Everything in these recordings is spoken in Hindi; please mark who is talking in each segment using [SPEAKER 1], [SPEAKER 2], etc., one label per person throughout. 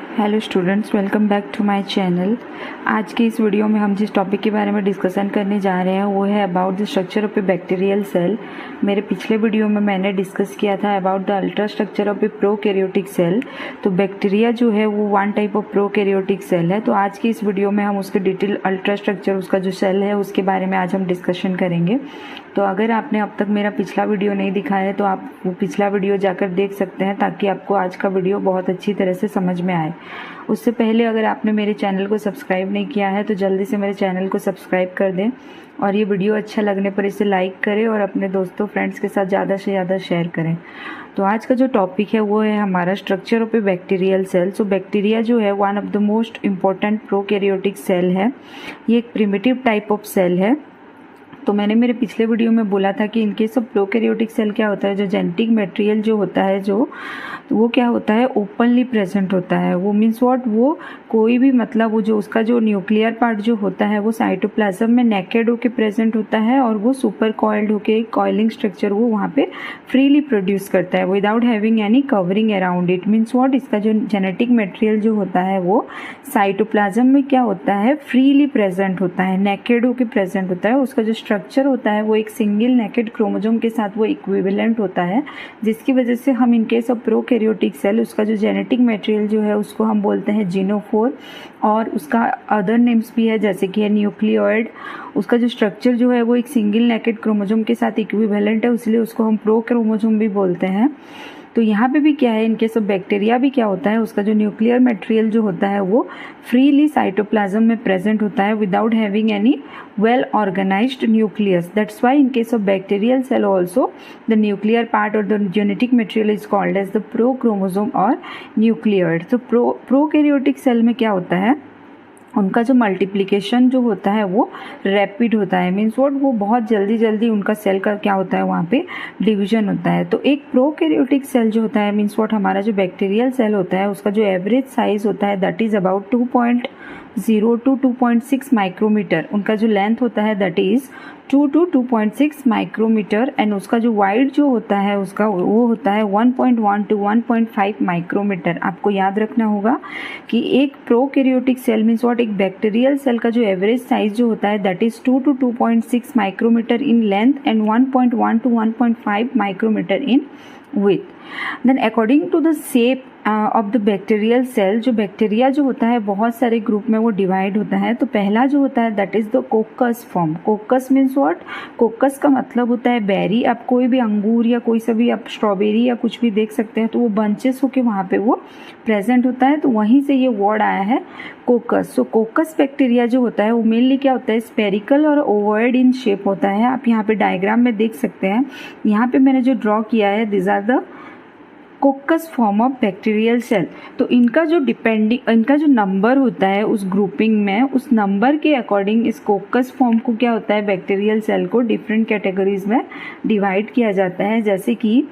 [SPEAKER 1] Hello students, welcome back to my channel. आज के इस वीडियो में हम जिस टॉपिक के बारे में डिस्कशन करने जा रहे हैं वो है about the structure of a bacterial cell. मेरे पिछले वीडियो में मैंने डिस्कस किया था about the ultra structure of a prokaryotic cell. तो बैक्टीरिया जो है वो one type of prokaryotic cell है। तो आज की इस वीडियो में हम उसके डिटेल अल्ट्रा स्ट्रक्चर, उसका जो सेल है उसके बारे में आज हम डिस्कशन करेंगे। तो अगर आपने अब तक मेरा पिछला वीडियो नहीं दिखा है तो आप वो पिछला वीडियो जाकर देख सकते हैं ताकि आपको आज का वीडियो बहुत अच्छी तरह से समझ में आए। उससे पहले अगर आपने मेरे चैनल को सब्सक्राइब नहीं किया है तो जल्दी से मेरे चैनल को सब्सक्राइब कर दें और ये वीडियो अच्छा लगने पर इसे लाइक करें और अपने दोस्तों फ्रेंड्स के साथ ज़्यादा से ज़्यादा शेयर करें। तो आज का जो टॉपिक है वो है हमारा structure of a bacterial cell. So bacteria जो है one of the most important prokaryotic cell है। ये एक प्रिमिटिव टाइप ऑफ सेल है। तो मैंने मेरे पिछले वीडियो में बोला था कि इनकेस ऑफ प्रोकैरियोटिक सेल क्या होता है, जो जेनेटिक मटेरियल जो होता है वो क्या होता है, ओपनली प्रेजेंट होता है। वो मीन्स व्हाट, वो कोई भी मतलब वो जो उसका जो न्यूक्लियर पार्ट जो होता है वो साइटोप्लाज्म में नेकेड होके प्रेजेंट होता है और वो सुपर कॉइल्ड होके कॉइलिंग स्ट्रक्चर वो वहाँ पे फ्रीली प्रोड्यूस करता है without having any covering around it. Means what, इसका जो जेनेटिक मटेरियल जो होता है वो साइटोप्लाज्म में क्या होता है, फ्रीली प्रेजेंट होता है, नेकेड होके प्रेजेंट होता है। उसका जो स्ट्रक्चर होता है वो एक सिंगल नेकेड क्रोमोसोम के साथ वो इक्विवेलेंट होता है, जिसकी वजह से हम इनकेस ऑफ प्रोकैरियोटिक सेल उसका जो जेनेटिक मटेरियल जो है उसको हम बोलते हैं जीनोफोर, और उसका अदर नेम्स भी है जैसे कि है न्यूक्लियोइड। उसका जो स्ट्रक्चर जो है वो एक सिंगल नेकेड क्रोमोसोम के साथ इक्विवेलेंट है, इसलिए उसको हम प्रोक्रोमोसोम भी बोलते हैं। तो यहाँ पे भी क्या है, इनके सब बैक्टीरिया भी क्या होता है, उसका जो न्यूक्लियर मटेरियल जो होता है वो फ्रीली साइटोप्लाज्म में प्रेजेंट होता है without having any well organized nucleus. That's why in case of bacterial cell also the nuclear part और the genetic material is called as the prochromosome और न्यूक्लियोइड। तो प्रोकैरियोटिक सेल में क्या होता है, उनका जो मल्टीप्लिकेशन जो होता है वो रैपिड होता है। मीन्स व्हाट, वो बहुत जल्दी जल्दी उनका सेल का क्या होता है, वहाँ पे डिवीजन होता है। तो एक प्रोकैरियोटिक सेल जो होता है, मीन्स व्हाट, हमारा जो बैक्टीरियल सेल होता है उसका जो एवरेज साइज होता है that is about 2.0 to 2.6 micrometre. उनका जो लेंथ होता है that is 2 to 2.6 micrometre and उसका जो वाइड जो होता है उसका वो होता है 1.1 to 1.5 माइक्रोमीटर। आपको याद रखना होगा कि एक प्रोकैरियोटिक सेल मीन्स व्हाट, एक बैक्टीरियल सेल का जो एवरेज साइज जो होता है that is 2 to 2.6 micrometre in length and 1.1 to 1.5 micrometre in width. Then according to the shape of the bacterial cell, जो बैक्टीरिया जो होता है बहुत सारे ग्रुप में वो डिवाइड होता है। तो पहला जो होता है that is the coccus form. कोकस means what, कोकस का मतलब होता है बेरी। आप कोई भी अंगूर या कोई सा भी आप स्ट्रॉबेरी या कुछ भी देख सकते हैं तो वो बंचेस होके वहाँ पे वो प्रेजेंट होता है, तो वहीं से ये वर्ड आया है कोकस। सो कोकस बैक्टीरिया जो होता है वो मेनली क्या होता है, स्पेरिकल और ओवॉइड इन शेप होता है। आप यहाँ पे डायग्राम में देख सकते हैं, यहाँ पे मैंने जो ड्रॉ किया है this are the coccus form of bacterial cell. तो इनका जो नंबर होता है उस ग्रुपिंग में, उस नंबर के अकॉर्डिंग इस कोकस फॉर्म को क्या होता है, बैक्टीरियल सेल को डिफरेंट कैटेगरीज में डिवाइड किया जाता है। जैसे कि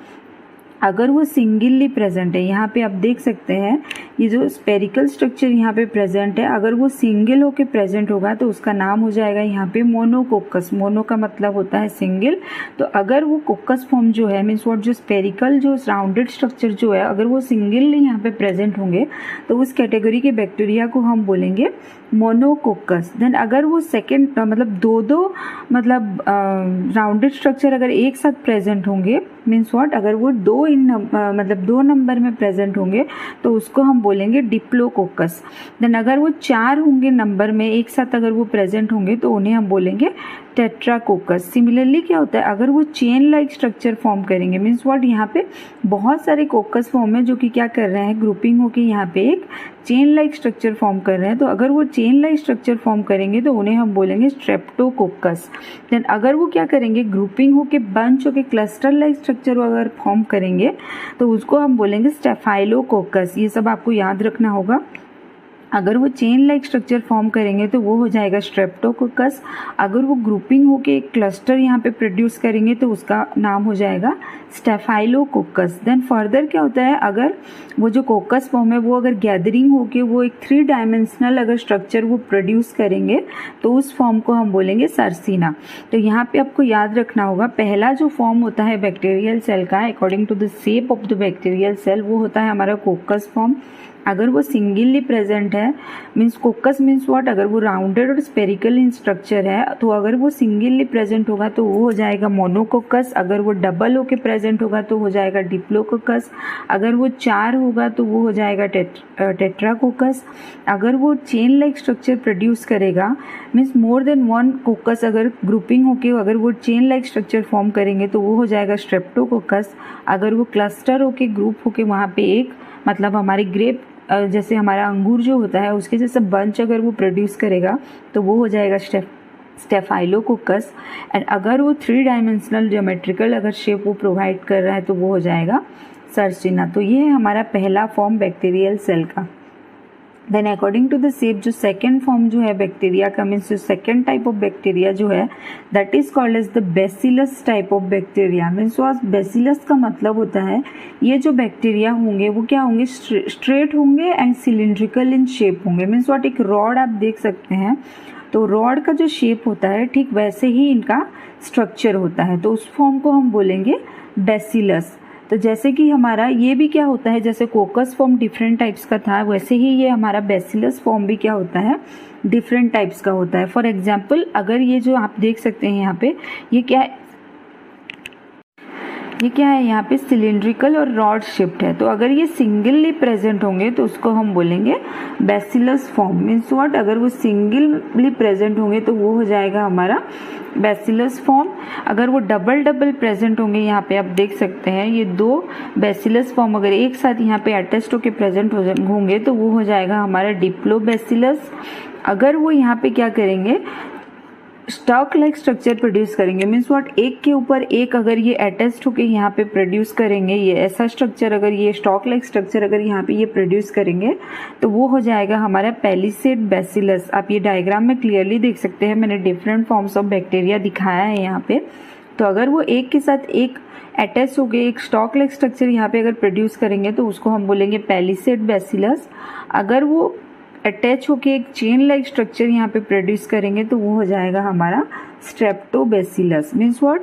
[SPEAKER 1] अगर वो सिंगली प्रेजेंट है, यहाँ पे आप देख सकते हैं ये जो स्पेरिकल स्ट्रक्चर यहाँ पे प्रेजेंट है, अगर वो सिंगल होके प्रेजेंट होगा तो उसका नाम हो जाएगा यहाँ पे मोनोकोकस। मोनो का मतलब होता है सिंगल। तो अगर वो कोकस फॉर्म जो है मीन्स व्हाट, जो स्पेरिकल जो राउंडेड स्ट्रक्चर जो है अगर वो सिंगल यहाँ पे प्रेजेंट होंगे तो उस कैटेगरी के बैक्टीरिया को हम बोलेंगे मोनोकोकस। देन अगर वो सेकेंड मतलब दो मतलब राउंडेड स्ट्रक्चर अगर एक साथ प्रेजेंट होंगे मीन्स व्हाट, अगर वो मतलब दो नंबर में प्रेजेंट होंगे तो उसको हम बोलेंगे डिप्लोकोकस। देन अगर वो 4 होंगे नंबर में एक साथ अगर वो प्रेजेंट होंगे तो उन्हें हम बोलेंगे टेट्राकोकस। सिमिलरली क्या होता है, अगर वो चेन लाइक स्ट्रक्चर फॉर्म करेंगे मीन्स व्हाट, यहाँ पे बहुत सारे कोकस फॉर्म है जो कि क्या कर रहे हैं, ग्रुपिंग होके यहाँ पे एक चेन लाइक स्ट्रक्चर फॉर्म कर रहे हैं। तो अगर वो चेन लाइक स्ट्रक्चर फॉर्म करेंगे तो उन्हें हम बोलेंगे स्ट्रेप्टोकोकस। देन अगर वो क्या करेंगे, ग्रुपिंग होके बंच होके क्लस्टर लाइक स्ट्रक्चर अगर फॉर्म करेंगे तो उसको हम बोलेंगे स्टेफाइलोकोकस। ये सब आपको याद रखना होगा। अगर वो चेन लाइक स्ट्रक्चर फॉर्म करेंगे तो वो हो जाएगा स्ट्रेप्टोकोकस। अगर वो ग्रुपिंग होके एक क्लस्टर यहाँ पे प्रोड्यूस करेंगे तो उसका नाम हो जाएगा स्टेफाइलोकोकस। देन फर्दर क्या होता है, अगर वो जो कोकस फॉर्म है वो अगर गैदरिंग होके वो एक 3 डायमेंशनल अगर स्ट्रक्चर वो प्रोड्यूस करेंगे तो उस फॉर्म को हम बोलेंगे सर्सिना। तो यहाँ पे आपको याद रखना होगा, पहला जो फॉर्म होता है बैक्टीरियल सेल का according to the shape of the bacterial cell वो होता है हमारा कोकस फॉर्म। अगर वो सिंगली प्रेजेंट है मीन्स कोकस मीन्स व्हाट, अगर वो राउंडेड और स्पेरिकल इन स्ट्रक्चर है तो अगर वो सिंगली प्रेजेंट होगा तो वो हो जाएगा मोनोकोकस, अगर वो डबल होके प्रेजेंट होगा तो हो जाएगा डिप्लोकोकस, अगर वो 4 होगा तो वो हो जाएगा टेट्राकोकस, अगर वो चेन लाइक स्ट्रक्चर प्रोड्यूस करेगा मीन्स मोर देन 1 कोकस अगर ग्रुपिंग होके अगर वो चेन लाइक स्ट्रक्चर फॉर्म करेंगे तो वो हो जाएगा स्ट्रेप्टोकोकस, अगर वो क्लस्टर होके ग्रुप होके वहाँ पे एक मतलब हमारी ग्रेप जैसे हमारा अंगूर जो होता है उसके जैसे बंच अगर वो प्रोड्यूस करेगा तो वो हो जाएगा स्टेफाइलोकोकस। एंड अगर वो 3 डायमेंशनल ज्योमेट्रिकल अगर शेप वो प्रोवाइड कर रहा है तो वो हो जाएगा सर्चिना। तो ये है हमारा पहला फॉर्म बैक्टीरियल सेल का। Then according to the shape जो सेकेंड फॉर्म जो है बैक्टीरिया का मीन्स जो सेकेंड टाइप ऑफ बैक्टीरिया जो है that is called as the bacillus type of bacteria. Means bacillus का मतलब होता है ये जो बैक्टीरिया होंगे वो क्या होंगे, स्ट्रेट होंगे एंड सिलिंड्रिकल इन शेप होंगे। मीन्स एक रॉड आप देख सकते हैं तो रॉड का जो शेप होता है ठीक वैसे ही इनका स्ट्रक्चर होता है, तो उस फॉर्म को हम बोलेंगे बेसिलस। तो जैसे कि हमारा ये भी क्या होता है, जैसे कोकस फॉर्म डिफरेंट टाइप्स का था वैसे ही ये हमारा बेसिलस फॉर्म भी क्या होता है, डिफरेंट टाइप्स का होता है। फॉर एग्जाम्पल अगर ये जो आप देख सकते हैं यहाँ पे ये क्या है यहाँ पे सिलिंड्रिकल और रॉड शिफ्ट है, तो अगर ये सिंगली प्रेजेंट होंगे तो उसको हम बोलेंगे बेसिलस फॉर्म। मीन्स व्हाट, अगर वो सिंगली प्रेजेंट होंगे तो वो हो जाएगा हमारा बेसिलस फॉर्म। अगर वो डबल प्रेजेंट होंगे, यहाँ पे आप देख सकते हैं ये 2 बेसिलस फॉर्म अगर एक साथ यहाँ पे अटैच्ड होके प्रेजेंट होंगे तो वो हो जाएगा हमारा डिप्लोबेसिलस। अगर वो यहाँ पे क्या करेंगे, स्टॉक लाइक स्ट्रक्चर प्रोड्यूस करेंगे, मीन्स व्हाट, एक के ऊपर एक अगर ये अटैच्ड होके यहाँ पे प्रोड्यूस करेंगे, ये ऐसा स्ट्रक्चर अगर ये स्टॉक लाइक स्ट्रक्चर अगर यहाँ पे ये प्रोड्यूस करेंगे तो वो हो जाएगा हमारा पैलिसेड बेसिलस। आप ये डायग्राम में क्लियरली देख सकते हैं, मैंने डिफरेंट फॉर्म्स ऑफ बैक्टीरिया दिखाया है यहाँ पे। तो अगर वो एक के साथ एक अटैच हो गए, एक स्टॉक लाइक स्ट्रक्चर यहाँ पे अगर प्रोड्यूस करेंगे तो उसको हम बोलेंगे पैलिसेड बेसिलस। अगर वो अटैच होके एक चेन लाइक स्ट्रक्चर यहाँ पे प्रोड्यूस करेंगे तो वो हो जाएगा हमारा स्ट्रेप्टोबेसिलस। मीन्स व्हाट,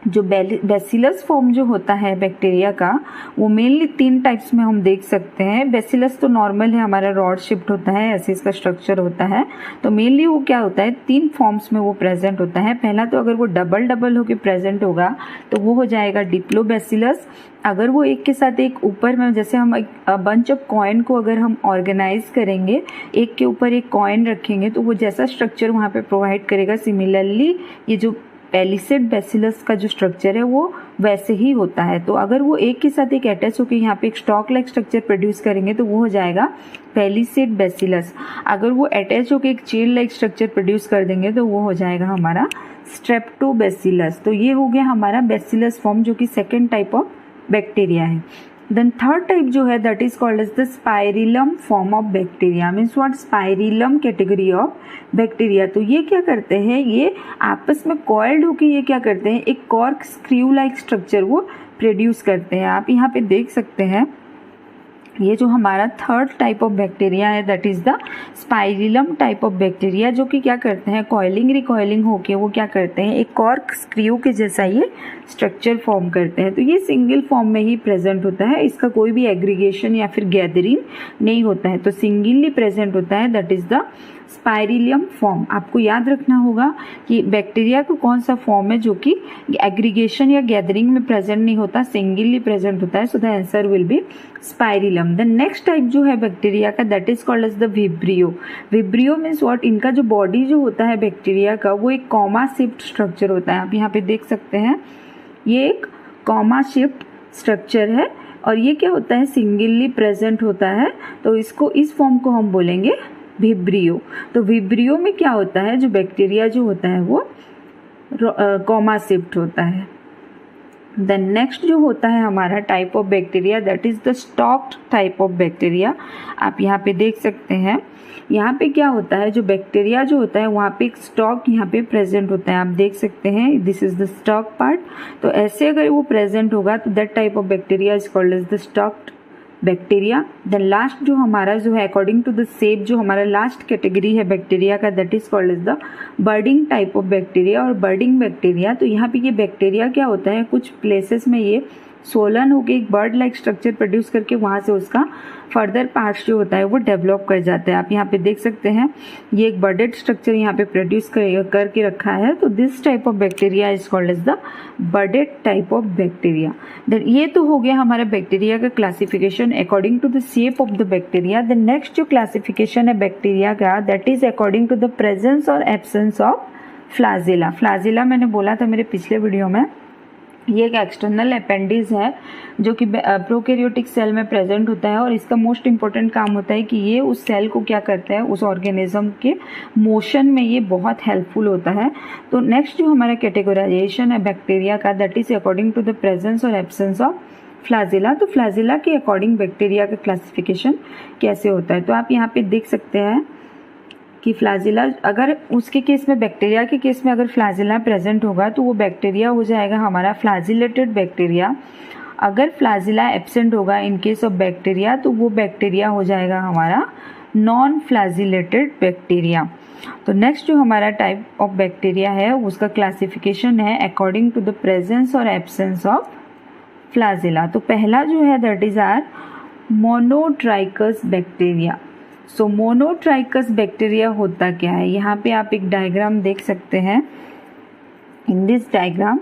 [SPEAKER 1] जो बेसिलस फॉर्म जो होता है बैक्टीरिया का वो मेनली 3 टाइप्स में हम देख सकते हैं। बेसिलस तो नॉर्मल है, हमारा रॉड शिफ्ट होता है, ऐसे इसका स्ट्रक्चर होता है। तो मेनली वो क्या होता है, 3 फॉर्म्स में वो प्रेजेंट होता है। पहला तो अगर वो डबल होके प्रेजेंट होगा तो वो हो जाएगा डिप्लोबेसिलस। अगर वो एक के साथ एक ऊपर में, जैसे हम एक बंच ऑफ कॉइन को अगर हम ऑर्गेनाइज करेंगे, एक के ऊपर एक कॉइन रखेंगे तो वो जैसा स्ट्रक्चर वहाँ पे प्रोवाइड करेगा, सिमिलरली ये जो पैलिसेड बेसिलस का जो स्ट्रक्चर है वो वैसे ही होता है। तो अगर वो एक के साथ एक अटैच होकर यहाँ पे एक स्टॉक लाइक स्ट्रक्चर प्रोड्यूस करेंगे तो वो हो जाएगा पैलिसेड बेसिलस। अगर वो अटैच होकर एक चेन लाइक स्ट्रक्चर प्रोड्यूस कर देंगे तो वो हो जाएगा हमारा स्ट्रेप्टोबेसिलस। तो ये हो गया हमारा बेसिलस फॉर्म जो कि सेकेंड टाइप ऑफ बैक्टीरिया है। देन थर्ड टाइप जो है that is called as the spirillum form of bacteria. Means what, spirillum category of bacteria. तो ये क्या करते हैं, ये आपस में कॉइल्ड होके ये क्या करते हैं, एक कॉर्क स्क्रू लाइक स्ट्रक्चर वो प्रोड्यूस करते हैं। आप यहाँ पे देख सकते हैं ये जो हमारा थर्ड टाइप ऑफ बैक्टीरिया है that is the spirillum type of bacteria, जो कि क्या करते हैं, कॉइलिंग रिकॉइलिंग होके वो क्या करते हैं, एक कॉर्क स्क्रू के जैसा ये स्ट्रक्चर फॉर्म करते हैं। तो ये सिंगल फॉर्म में ही प्रेजेंट होता है, इसका कोई भी एग्रीगेशन या फिर गैदरिंग नहीं होता है, तो सिंगली प्रेजेंट होता है, that is the spirillum form. आपको याद रखना होगा कि बैक्टीरिया का कौन सा फॉर्म है जो कि एग्रीगेशन या गैदरिंग में प्रेजेंट नहीं होता, सिंगली प्रेजेंट होता है। So the answer will be spirillum. The next type जो है बैक्टीरिया का that is called as the vibrio. Vibrio means what, इनका जो बॉडी जो होता है बैक्टीरिया का वो एक कॉमा शिफ्ट स्ट्रक्चर होता है। आप यहाँ पे देख सकते हैं ये एक कॉमा शिफ्ट स्ट्रक्चर है और ये क्या होता है, सिंगली प्रेजेंट होता है। तो इसको, इस फॉर्म को हम बोलेंगे विब्रियो। तो विब्रियो में क्या होता है, जो बैक्टीरिया जो होता है वो कॉमा शिफ्ट होता है। देन नेक्स्ट जो होता है हमारा type of bacteria that is the stocked type of bacteria. आप यहाँ पे देख सकते हैं, यहाँ पे क्या होता है, जो बैक्टीरिया जो होता है वहाँ पे एक स्टॉक यहाँ पे प्रेजेंट होता है। आप देख सकते हैं this is the stalk part. तो ऐसे अगर वो प्रेजेंट होगा तो that type of bacteria is called as the stalked bacteria. Then last जो हमारा जो है अकॉर्डिंग टू द शेप जो हमारा लास्ट कैटेगरी है बैक्टीरिया का that is called as the budding type of bacteria और बर्डिंग बैक्टीरिया। तो यहाँ पे ये बैक्टीरिया क्या होता है, कुछ प्लेसेस में ये सोलन होके एक बर्ड लाइक स्ट्रक्चर प्रोड्यूस करके वहाँ से उसका फर्दर पार्ट्स जो होता है वो डेवलप कर जाता है। आप यहाँ पे देख सकते हैं ये एक बर्डेड स्ट्रक्चर यहाँ पे प्रोड्यूस करके रखा है। तो this type of bacteria is called as the budded type of bacteria. Then ये तो हो गया हमारा बैक्टीरिया का classification according to the shape of the bacteria. The next जो क्लासिफिकेशन है बैक्टीरिया का that is according to the presence और एब्सेंस ऑफ फ्लाजिला। फ्लाजिला मैंने बोला था मेरे पिछले वीडियो में, ये एक एक्सटर्नल अपेंडिज है जो कि प्रोकैरियोटिक सेल में प्रेजेंट होता है और इसका मोस्ट इंपॉर्टेंट काम होता है कि ये उस सेल को क्या करता है, उस ऑर्गेनिज्म के मोशन में ये बहुत हेल्पफुल होता है। तो नेक्स्ट जो हमारा कैटेगराइजेशन है बैक्टीरिया का that is according to the presence और एब्सेंस ऑफ फ्लाजिला। तो फ्लाजिला के अकॉर्डिंग बैक्टीरिया का क्लासिफिकेशन कैसे होता है, तो आप यहाँ पे देख सकते हैं कि फ्लाजिला अगर उसके केस में, बैक्टीरिया के केस में अगर फ्लाजिला प्रेजेंट होगा तो वो बैक्टीरिया हो जाएगा हमारा फ्लाजिलेटेड बैक्टीरिया। अगर फ्लाजिला एब्सेंट होगा इन केस ऑफ बैक्टीरिया तो वो बैक्टीरिया हो जाएगा हमारा नॉन फ्लाजिलेटेड बैक्टीरिया। तो नेक्स्ट जो हमारा टाइप ऑफ बैक्टीरिया है उसका क्लासिफिकेशन है अकॉर्डिंग टू द प्रेजेंस और एब्सेंस ऑफ फ्लाजिला। तो पहला जो है that is are monotrichous bacteria. So monotrichous bacteria होता क्या है, यहाँ पे आप एक डायग्राम देख सकते हैं। In this diagram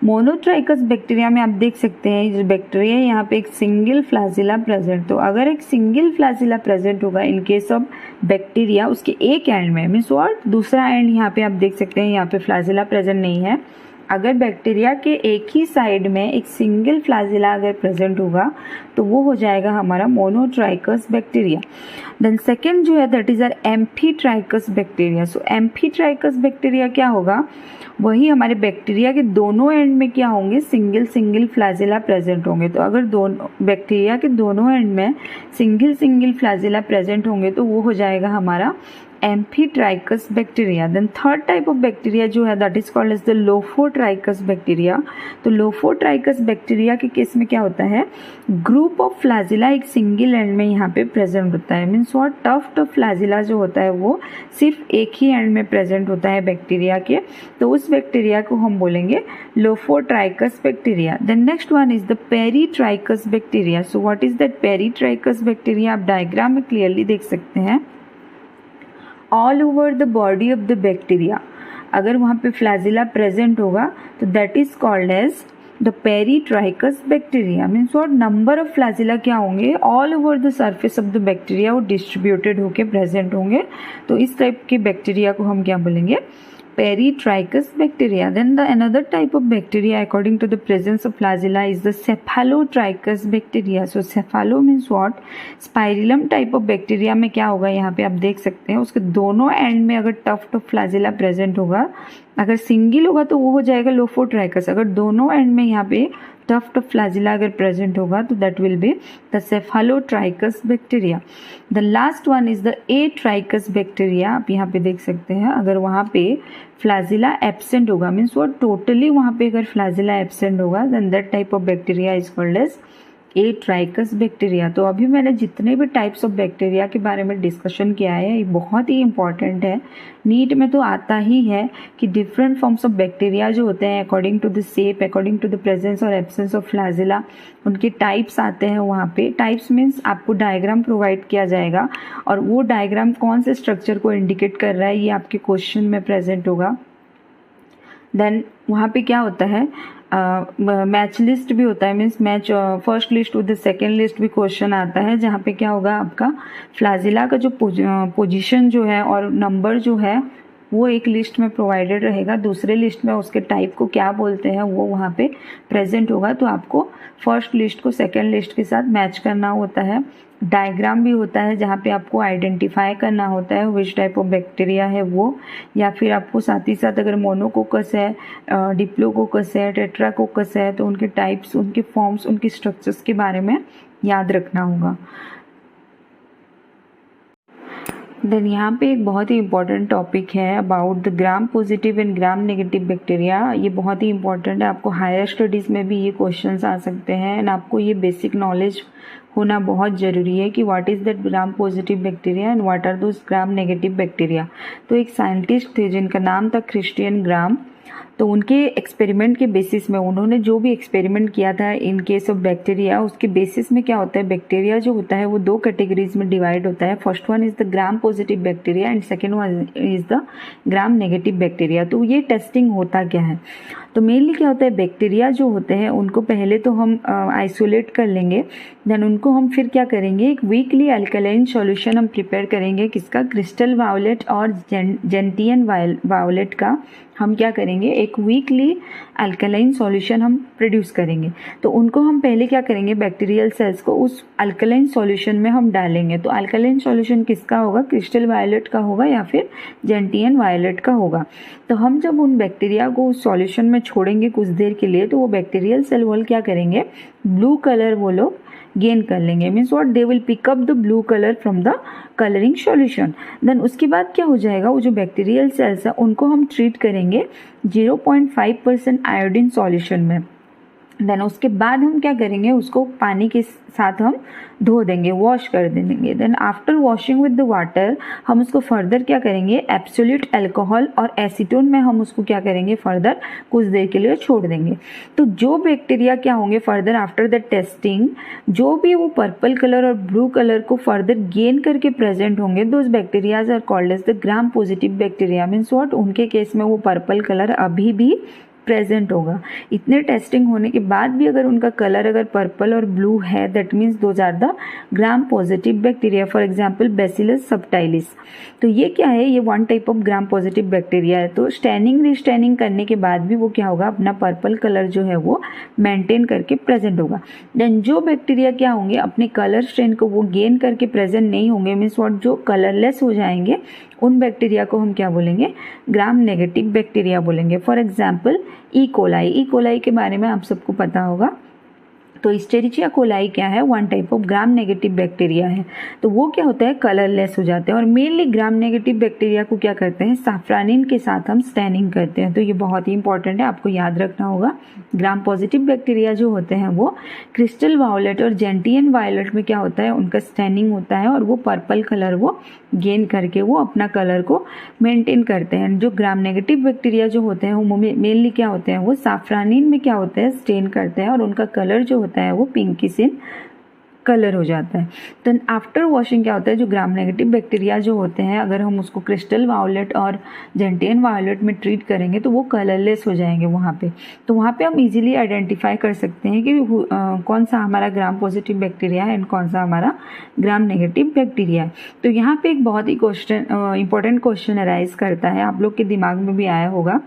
[SPEAKER 1] monotrichous bacteria में आप देख सकते हैं जो बैक्टीरिया है यहाँ पे एक सिंगल फ्लाजिला प्रेजेंट। तो अगर एक सिंगल फ्लाजिला प्रेजेंट होगा इन केस ऑफ बैक्टीरिया उसके एक एंड में मीन्स व्हाट, दूसरा एंड यहाँ पे आप देख सकते हैं यहाँ पे फ्लाजिला प्रेजेंट नहीं है। अगर बैक्टीरिया के एक ही साइड में एक सिंगल फ्लाजिला अगर प्रेजेंट होगा तो वो हो जाएगा हमारा मोनोट्राइकस बैक्टीरिया। देन सेकेंड जो है that is are amphitrichous bacteria. So amphitrichous bacteria क्या होगा, वही हमारे बैक्टीरिया के दोनों एंड में क्या होंगे, सिंगल फ्लाजिला प्रेजेंट होंगे। तो अगर दोनों बैक्टीरिया के दोनों एंड में सिंगल फ्लाजिला प्रेजेंट होंगे तो वो हो जाएगा हमारा amphitrichous bacteria. Then third type of bacteria जो है that is called as the lophotrichous bacteria. तो लोफोट्राइकस बैक्टीरिया के केस में क्या होता है, ग्रुप ऑफ फ्लाजिला एक सिंगल एंड में यहाँ पे प्रेजेंट होता है। Means what, tuft of flagella जो होता है वो सिर्फ एक ही एंड में प्रेजेंट होता है बैक्टीरिया के, तो उस बैक्टीरिया को हम बोलेंगे lophotrichous bacteria. Then next one is the peritrichous bacteria. So what is that peritrichous bacteria, आप डायग्राम में क्लियरली देख सकते हैं। All over the body of the bacteria अगर वहाँ पे फ्लाजिला प्रेजेंट होगा तो that is called as the peritrichous bacteria. Means what, number of flagella क्या होंगे, all over the surface of the bacteria वो डिस्ट्रीब्यूटेड होके प्रेजेंट होंगे। तो इस टाइप के बैक्टीरिया को हम क्या बोलेंगे, peritrichous bacteria. Then the another type of bacteria according to the presence of flagella is the cephalotrichus bacteria. So cephalo means what, spirillum type of bacteria में क्या होगा, यहाँ पे आप देख सकते हैं उसके दोनों एंड में अगर टफ्ट ऑफ फ्लाजिला प्रेजेंट होगा, अगर सिंगल होगा तो वो हो जाएगा लोफोट्राइकस। अगर दोनों एंड में यहाँ पे टफ्ट ऑफ फ्लाजिला अगर प्रेजेंट होगा तो that will be the cephalotrichous bacteria. The last one is the atrichous bacteria. आप यहाँ पे देख सकते हैं अगर वहाँ पे फ्लाजिला एब्सेंट होगा, मीन्स वो टोटली वहाँ पे अगर फ्लाजिला एब्सेंट होगा then that type of bacteria is called as atrichous bacteria. तो अभी मैंने जितने भी टाइप्स ऑफ बैक्टीरिया के बारे में डिस्कशन किया है ये बहुत ही इंपॉर्टेंट है। नीट में तो आता ही है कि डिफरेंट फॉर्म्स ऑफ बैक्टीरिया जो होते हैं according to the shape, according to the presence और एब्सेंस ऑफ फ्लाजिला, उनके टाइप्स आते हैं वहाँ पे। टाइप्स मीन्स आपको डायग्राम प्रोवाइड किया जाएगा और वो डायग्राम कौन से स्ट्रक्चर को इंडिकेट कर रहा है ये आपके क्वेश्चन में प्रेजेंट होगा। देन वहाँ पे क्या होता है, मैच लिस्ट भी होता है, means match first list with the second list भी क्वेश्चन आता है, जहाँ पे क्या होगा आपका फ्लाजिला का जो पोजीशन जो है और नंबर जो है वो एक लिस्ट में प्रोवाइडेड रहेगा, दूसरे लिस्ट में उसके टाइप को क्या बोलते हैं वो वहाँ पे प्रेजेंट होगा। तो आपको फर्स्ट लिस्ट को सेकेंड लिस्ट के साथ मैच करना होता है। डायग्राम भी होता है जहाँ पे आपको आइडेंटिफाई करना होता है विच टाइप ऑफ बैक्टीरिया है वो, या फिर आपको साथ ही साथ अगर मोनोकोकस है, डिप्लोकोकस है, टेट्राकोकस है तो उनके टाइप्स, उनके फॉर्म्स, उनके स्ट्रक्चर्स के बारे में याद रखना होगा। देन यहाँ पे एक बहुत ही इंपॉर्टेंट टॉपिक है about the gram positive and gram negative bacteria. ये बहुत ही इंपॉर्टेंट है, आपको हायर स्टडीज़ में भी ये क्वेश्चंस आ सकते हैं एंड आपको ये बेसिक नॉलेज होना बहुत ज़रूरी है कि what is that gram positive bacteria and what are those gram negative bacteria. तो एक साइंटिस्ट थे जिनका नाम था क्रिस्टियन ग्राम। तो उनके एक्सपेरिमेंट के बेसिस में उन्होंने जो भी एक्सपेरिमेंट किया था इन केस ऑफ बैक्टीरिया, उसके बेसिस में क्या होता है, बैक्टीरिया जो होता है वो दो कैटेगरीज में डिवाइड होता है। First one is the gram positive bacteria and second one is the gram negative bacteria. तो ये टेस्टिंग होता क्या है, तो मेनली क्या होता है, बैक्टीरिया जो होते हैं उनको पहले तो हम आइसोलेट कर लेंगे, देन उनको हम फिर क्या करेंगे, एक वीकली अल्कलाइन सॉल्यूशन हम प्रिपेयर करेंगे, किसका, क्रिस्टल वायोलेट और जेंटियन वायोलेट का हम क्या करेंगे, एक वीकली अल्कलाइन सॉल्यूशन हम प्रोड्यूस करेंगे। तो उनको हम पहले क्या करेंगे, बैक्टीरियल सेल्स को उस अल्कलाइन सॉल्यूशन में हम डालेंगे। तो अल्कलाइन सॉल्यूशन किसका होगा, क्रिस्टल वायोलेट का होगा या फिर जेंटियन वायोलेट का होगा। तो हम जब उन बैक्टीरिया को उस सॉल्यूशन में छोड़ेंगे कुछ देर के लिए, तो वो बैक्टीरियल सेल वॉल क्या करेंगे, ब्लू कलर वो लोग गेन कर लेंगे। Means what, they will pick up the blue colour from the colouring solution. देन उसके बाद क्या हो जाएगा, वो जो बैक्टीरियल सेल्स है उनको हम ट्रीट करेंगे 0.5% आयोडीन सॉल्यूशन में। देन उसके बाद हम क्या करेंगे, उसको पानी के साथ हम धो देंगे, वॉश कर देंगे। Then after washing with the water हम उसको फर्दर क्या करेंगे, एब्सोल्यूट अल्कोहल और एसीटोन में हम उसको क्या करेंगे, फर्दर कुछ देर के लिए छोड़ देंगे। तो जो बैक्टीरिया क्या होंगे फर्दर आफ्टर द टेस्टिंग, जो भी वो पर्पल कलर और ब्लू कलर को फर्दर गेन करके प्रेजेंट होंगे, those bacterias are called as the gram positive bacteria. Means what, उनके केस में वो पर्पल कलर अभी भी प्रेजेंट होगा। इतने टेस्टिंग होने के बाद भी अगर उनका कलर अगर पर्पल और ब्लू है, that means those are the gram positive bacteria. For example bacillus subtilis, तो ये क्या है, ये one type of gram positive bacteria है। तो स्टैनिंग रिस्टैनिंग करने के बाद भी वो क्या होगा, अपना पर्पल कलर जो है वो मेंटेन करके प्रेजेंट होगा। देन जो बैक्टीरिया क्या होंगे, अपने कलर स्ट्रेन को वो गेन करके प्रेजेंट नहीं होंगे, मीन्स व्हाट, जो कलरलेस हो जाएंगे, उन बैक्टीरिया को हम क्या बोलेंगे, ग्राम नेगेटिव बैक्टीरिया बोलेंगे। फॉर एग्जाम्पल ई कोलाई के बारे में आप सबको पता होगा। तो इस्टेरिचिया कोलाई क्या है, one type of gram negative bacteria है। तो वो क्या होता है, कलरलेस हो जाते हैं। और मेनली ग्राम नेगेटिव बैक्टीरिया को क्या करते हैं, साफ्रानिन के साथ हम स्टैनिंग करते हैं। तो ये बहुत ही इंपॉर्टेंट है, आपको याद रखना होगा। ग्राम पॉजिटिव बैक्टीरिया जो होते हैं वो क्रिस्टल वायोलेट और जेंटियन वायोलेट में क्या होता है, उनका स्टैनिंग होता है और वो पर्पल कलर वो गेन करके वो अपना कलर को मेंटेन करते हैं। जो ग्राम नेगेटिव बैक्टीरिया जो होते हैं वो मेनली क्या होते हैं, वो साफ्रानिन में क्या होते हैं, स्टेन करते हैं और उनका कलर जो होता है वो पिंकिश इन कलर हो जाता है। तो आफ्टर वॉशिंग क्या होता है, जो ग्राम नेगेटिव बैक्टीरिया जो होते हैं, अगर हम उसको क्रिस्टल वायोलेट और जेंटियन वायोलेट में ट्रीट करेंगे तो वो कलरलेस हो जाएंगे वहाँ पे। तो वहाँ पे हम इजीली आइडेंटिफाई कर सकते हैं कि कौन सा हमारा ग्राम पॉजिटिव बैक्टीरिया है एंड कौन सा हमारा ग्राम नेगेटिव बैक्टीरिया है। तो यहाँ पे एक बहुत ही इंपॉर्टेंट क्वेश्चन अराइज करता है, आप लोग के दिमाग में भी आया होगा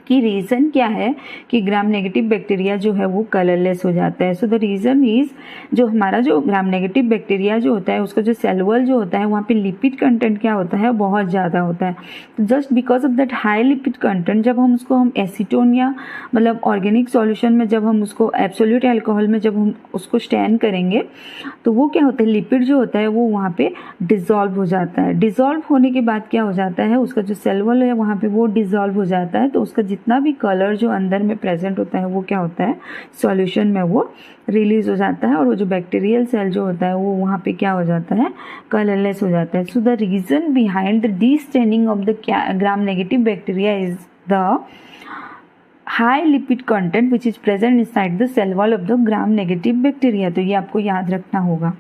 [SPEAKER 1] कि रीज़न क्या है कि ग्राम नेगेटिव बैक्टीरिया जो है वो कलरलेस हो जाता है। सो द रीज़न इज़, जो हमारा जो ग्राम नेगेटिव बैक्टीरिया जो होता है उसका जो सेल वॉल जो होता है वहाँ पे लिपिड कंटेंट क्या होता है, बहुत ज़्यादा होता है। तो just because of that high lipid content, जब हम उसको हम एसीटोन या मतलब ऑर्गेनिक सॉल्यूशन में जब हम उसको एब्सोल्यूट अल्कोहल में जब हम उसको स्टैन करेंगे तो वो क्या होता है, लिपिड जो होता है वो वहाँ पे डिज़ोल्व हो जाता है। डिज़ोल्व होने के बाद क्या हो जाता है, उसका जो सेल वॉल है वहाँ पे वो डिज़ोल्व हो जाता है। तो उसका जितना भी कलर जो अंदर में प्रेजेंट होता है वो क्या होता है, सॉल्यूशन में वो रिलीज हो जाता है और वो जो बैक्टीरियल सेल जो होता है वो वहाँ पे क्या हो जाता है, कलरलेस हो जाता है। So the reason behind the destaining of the gram negative bacteria is the high lipid content which is present inside the cell wall of the gram negative bacteria. तो ये आपको याद रखना होगा।